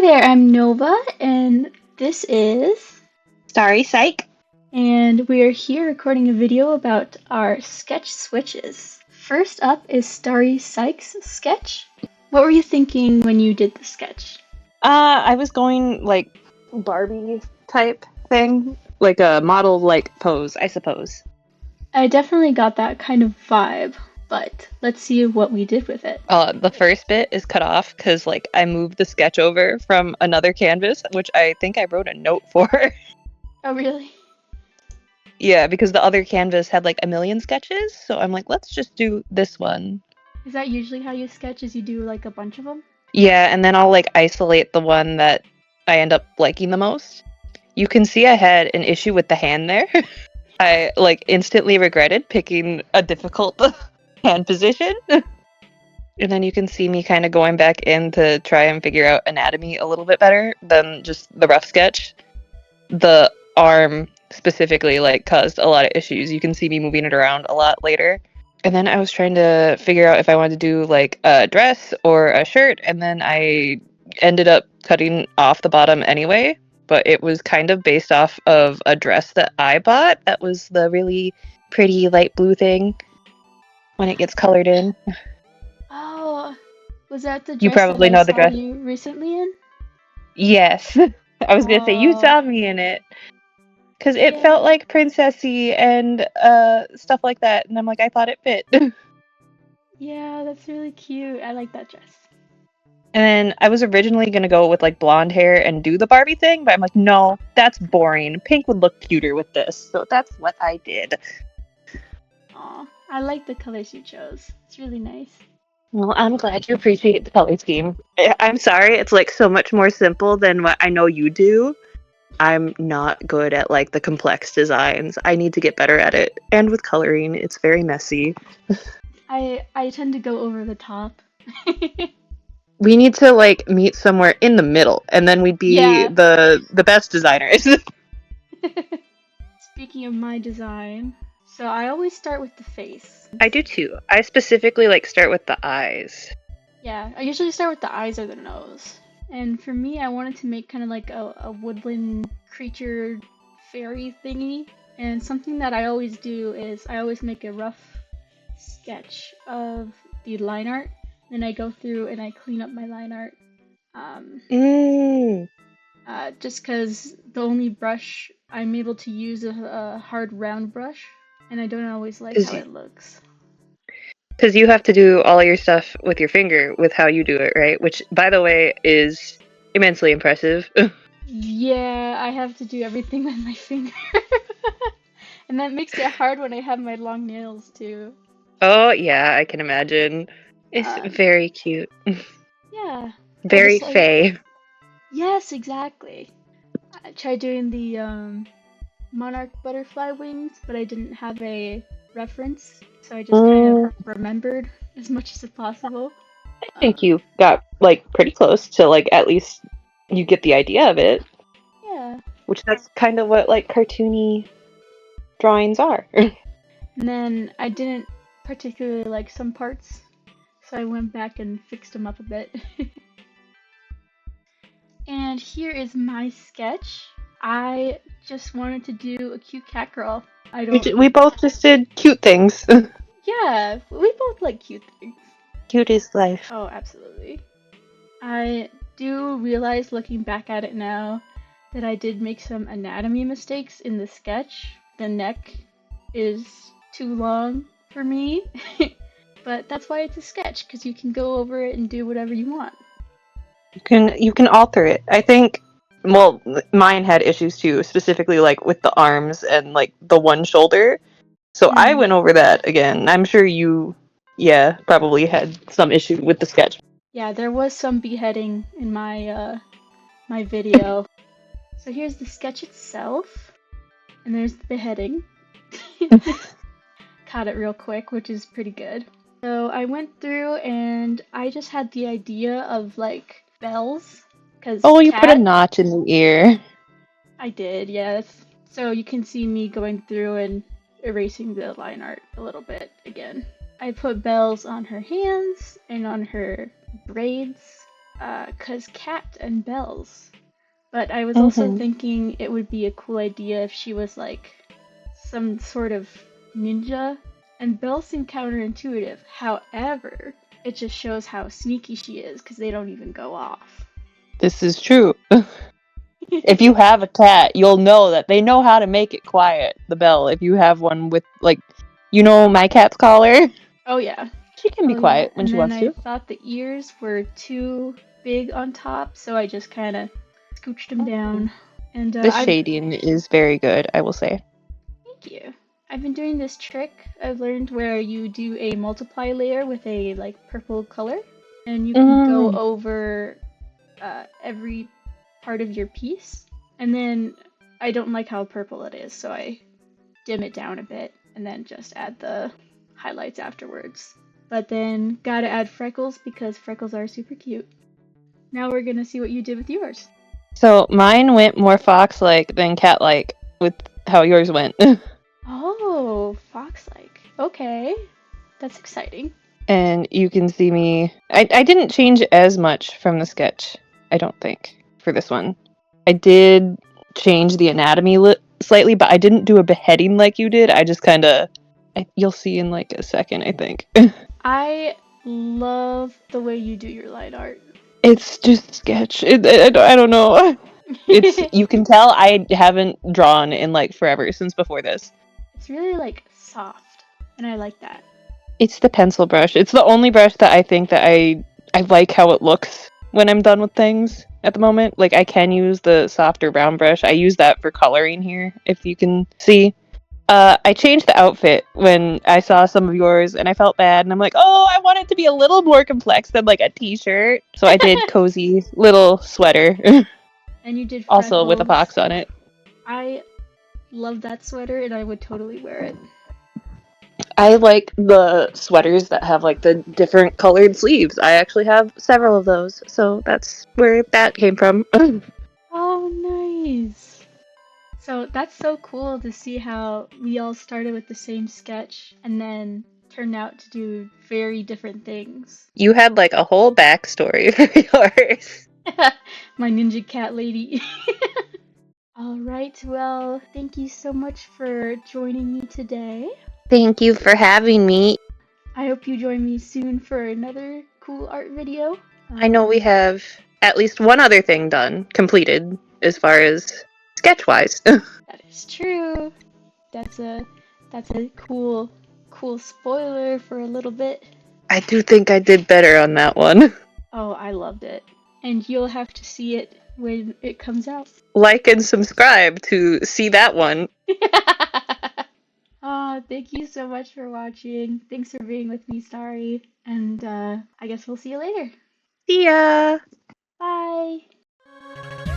there, I'm Nova, and this is, StarryPsyche. and we are here recording a video about our sketch switches. First up is Starry Sykes' sketch. What were you thinking when you did the sketch? I was going like Barbie type thing, like a model like pose, I suppose. I definitely got that kind of vibe, but let's see what we did with it. The first bit is cut off because like I moved the sketch over from another canvas, which I think I wrote a note for. Oh, really? Yeah, because the other canvas had like a million sketches, so I'm like, let's just do this one. Is that usually how you sketch, is you do like a bunch of them? Yeah, and then I'll like isolate the one that I end up liking the most. You can see I had an issue with the hand there. I like instantly regretted picking a difficult hand position. And then you can see me kind of going back in to try and figure out anatomy a little bit better than just the rough sketch. The arm specifically like caused a lot of issues. You can see me moving it around a lot later. And then I was trying to figure out if I wanted to do like a dress or a shirt, and then I ended up cutting off the bottom anyway, but it was kind of based off of a dress that I bought that was the really pretty light blue thing when it gets colored in. Oh, was that the You dress that probably I know the saw dress. you recently in? Yes. I was gonna say you Oh, saw me in it because it felt yeah. like princessy and stuff like that, and I'm like I thought it fit. Yeah, that's really cute. I like that dress. And then I was originally gonna go with like blonde hair and do the Barbie thing, but I'm like, no, that's boring. Pink would look cuter with this, so that's what I did. Aw, I like the colors you chose. It's really nice. Well, I'm glad you appreciate the color scheme. I'm sorry, it's like so much more simple than what I know you do. I'm not good at like the complex designs. I need to get better at it. And with coloring, it's very messy. I tend to go over the top. We need to like meet somewhere in the middle, and then we'd be Yeah. the best designers. Speaking of my design, so I always start with the face. I do too. I specifically like start with the eyes. Yeah, I usually start with the eyes or the nose. And for me, I wanted to make kind of like a woodland creature fairy thingy. And something that I always do is I always make a rough sketch of the line art. Then I go through and I clean up my line art. Um, Mm. just because the only brush I'm able to use is a hard round brush, and I don't always like how it looks. Because you have to do all your stuff with your finger with how you do it, right? Which, by the way, is immensely impressive. Yeah, I have to do everything with my finger. And that makes it hard when I have my long nails too. Oh, yeah, I can imagine. It's Um, very cute. yeah, I Very just like, fey. yes, exactly. I tried doing the monarch butterfly wings, but I didn't have a reference, so I just kind of Mm, remembered as much as possible. I think Um, you got, like, pretty close to, like, at least you get the idea of it. yeah. Which that's kind of what, like, cartoony drawings are. And then I didn't particularly like some parts, so I went back and fixed them up a bit. And here is my sketch. I just wanted to do a cute cat girl. I don't. We both just did cute things. Yeah, we both like cute things. Cute is life. Oh, absolutely. I do realize looking back at it now that I did make some anatomy mistakes in the sketch. The neck is too long for me, but that's why it's a sketch, because you can go over it and do whatever you want. You can alter it. I think well, mine had issues too, specifically like with the arms and like the one shoulder. So I Mm. went over that again. I'm sure you yeah, probably had some issue with the sketch. Yeah, there was some beheading in my video. So here's the sketch itself, and there's the beheading. Caught it real quick, which is pretty good. So I went through and I just had the idea of like bells, because Oh, you put a cat. notch in the ear. I did, yes. So you can see me going through and erasing the line art a little bit again. I put bells on her hands and on her braids. 'cause Cat and Bells. But I was also Hmm. thinking it would be a cool idea if she was like some sort of ninja. And Bells seem counterintuitive. However, it just shows how sneaky she is because they don't even go off. This is true. If you have a cat, you'll know that they know how to make it quiet, the bell. If you have one with, like, my cat's collar? Oh yeah. She can be Oh yeah. quiet when And she then wants I to. thought the ears were too big on top, so I just kind of scooched them Oh. down. And The I've shading is very good, I will say. thank you. I've been doing this trick I've learned where you do a multiply layer with a like purple color, and you can go Mm. over every part of your piece. And then I don't like how purple it is, so I dim it down a bit and then just add the highlights afterwards. But then gotta add freckles because freckles are super cute. Now we're gonna see what you did with yours. So mine went more fox-like than cat-like with how yours went. Oh, fox-like. Okay, that's exciting. And you can see me. I didn't change as much from the sketch, I don't think, for this one. I did change the anatomy slightly, but I didn't do a beheading like you did. I just kind of. You'll see in like a second, I think. I love the way you do your line art. It's just sketch. I don't know. You can tell I haven't drawn in like forever since before this. It's really like soft, and I like that. It's the pencil brush. It's the only brush that I think that I like how it looks when I'm done with things at the moment. Like I can use the softer brown brush. I use that for coloring here, if you can see. I changed the outfit when I saw some of yours and I felt bad and I'm like, oh, I want it to be a little more complex than like a t-shirt. So I did cozy little sweater, And you did also with a freckles. box on it. I love that sweater, and I would totally wear it. I like the sweaters that have like the different colored sleeves. I actually have several of those, so that's where that came from. Oh, nice. So that's so cool to see how we all started with the same sketch and then turned out to do very different things. You had like a whole backstory for yours. My ninja cat lady. All right, well, thank you so much for joining me today. Thank you for having me. I hope you join me soon for another cool art video. I know we have at least one other thing done, completed, as far as sketch wise. That is true. That's a cool spoiler for a little bit. I do think I did better on that one. Oh, I loved it. And you'll have to see it when it comes out. Like and subscribe to see that one. Thank you so much for watching. Thanks for being with me, Starry. And I guess we'll see you later. See ya! Bye.